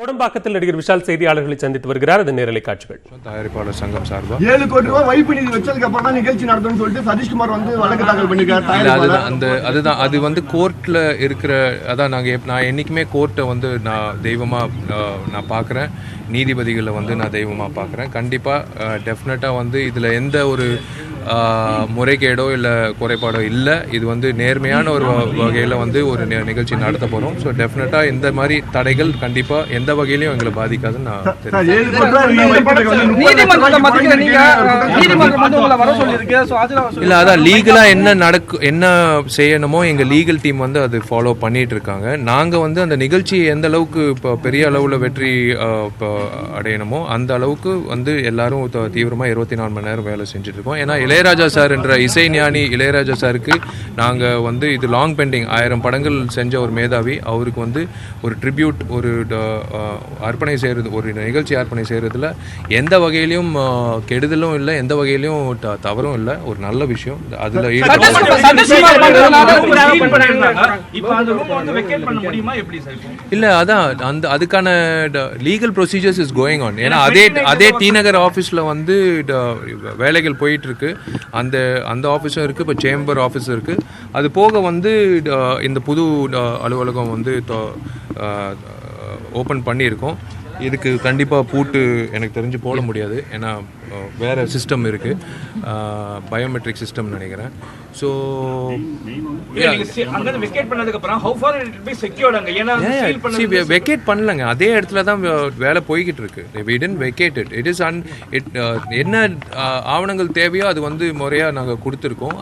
கோடம்பாக்கத்தில் நடிகர் விஷால் செய்தியாளர்களை சந்தித்து வருகிறார். அது நேரலை காட்சிகள். தயாரிப்பாளர் சங்கம் சார்பா 7 கோடி ரூபாய் வைப்பு நிதி வச்சதுக்கு அப்புறம் தான் நிகழ்ச்சி நடத்தும்னு சொல்லிட்டு சதீஷ்குமார் வந்து வழக்கு தாக்கல் பண்ணிருக்காரு. அதுதான் அது வந்து கோர்ட்ல இருக்கிற அதான் நான் என்னைக்குமே கோர்ட்டை வந்து நான் தெய்வமா நான் பார்க்குறேன். நீதிபதிகளை வந்து நான் தெய்வமாக பார்க்குறேன். கண்டிப்பாக டெஃபினட்டாக வந்து இதில் எந்த ஒரு முறைகேடோ இல்லை குறைபாடோ இல்லை. இது வந்து நேர்மையான ஒரு வகையில் வந்து ஒரு நிகழ்ச்சி நடத்த போகிறோம். ஸோ டெஃபினட்டாக இந்த மாதிரி தடைகள் கண்டிப்பாக எந்த வகையிலையும் எங்களை பாதிக்காதுன்னு நான் இல்லை அதான் லீகலாக என்ன செய்யணுமோ எங்கள் லீகல் டீம் வந்து அது ஃபாலோ பண்ணிட்டு இருக்காங்க. நாங்கள் வந்து அந்த நிகழ்ச்சி எந்த அளவுக்கு இப்போ பெரிய அளவில் வெற்றி அடையணுமோ அந்த அளவுக்கு வந்து எல்லாரும் தீவிரமாக 24 மணி நேரம் வேலை செஞ்சுட்டு இருக்கோம். ஏன்னா இளையராஜா சார் என்ற இசை ஞானி இளையராஜா சாருக்கு நாங்கள் வந்து இது லாங் பெண்டிங் 1000 படங்கள் செஞ்ச ஒரு மேதாவி. அவருக்கு வந்து ஒரு ட்ரிபியூட் ஒரு அர்ப்பணை செய்கிறது ஒரு நிகழ்ச்சி அர்ப்பணை செய்கிறதுல எந்த வகையிலையும் கெடுதலும் இல்லை, எந்த வகையிலையும் தவறும் இல்லை. ஒரு நல்ல விஷயம். அதில் இல்லை அதான் அதுக்கான legal procedures is going on. ஏன்னா அதே டி நகர் ஆஃபீஸில் வந்து வேலைகள் போயிட்டு இருக்கு. அந்த ஆஃபீஸும் இருக்குது, இப்போ சேம்பர் ஆஃபீஸும் இருக்குது. அது போக வந்து இந்த புது அலுவலகம் வந்து ஓப்பன் பண்ணியிருக்கோம். இதுக்கு கண்டிப்பாக பூட்டு எனக்கு தெரிஞ்சு போட முடியாது. ஏன்னா வேறு சிஸ்டம் இருக்குது, பயோமெட்ரிக் சிஸ்டம் நினைக்கிறேன். ஸோ வெக்கேட் பண்ணலங்க, அதே இடத்துல தான் வேலை போய்கிட்டு இருக்கு. we didn't vacate it. It is என்ன ஆவணங்கள் தேவையோ அது வந்து முறையாக நாங்கள் கொடுத்துருக்கோம்.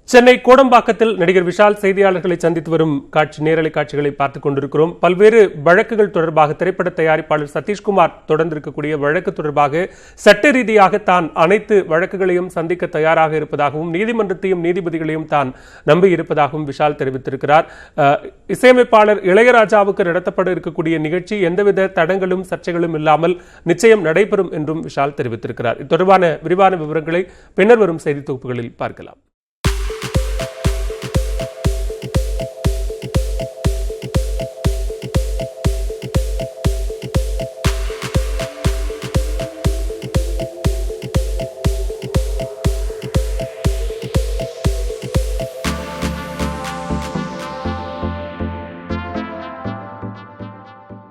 சென்னை கோடம்பாக்கத்தில் நடிகர் விஷால் செய்தியாளர்களை சந்தித்து வரும் நேரலை காட்சிகளை பார்த்துக் கொண்டிருக்கிறோம். பல்வேறு வழக்குகள் தொடர்பாக திரைப்பட தயாரிப்பாளர் சதீஷ்குமார் தொடர்ந்து இருக்கக்கூடிய வழக்கு தொடர்பாக சட்ட ரீதியாக தான் அனைத்து வழக்குகளையும் சந்திக்க தயாராக இருப்பதாகவும் நீதிமன்றத்தையும் நீதிபதிகளையும் தான் நம்பி இருப்பதாகவும் விஷால் தெரிவித்திருக்கிறார். இசையமைப்பாளர் இளையராஜாவுக்கு நடத்தப்பட இருக்கக்கூடிய நிகழ்ச்சி எந்தவித தடங்களும் சர்ச்சைகளும் இல்லாமல் நிச்சயம் நடைபெறும் என்றும் விஷால் தெரிவித்திருக்கிறார். இது தொடர்பான விரிவான விவரங்களை பின்னர் வரும் செய்தி தொகுப்புகளில் பார்க்கலாம்.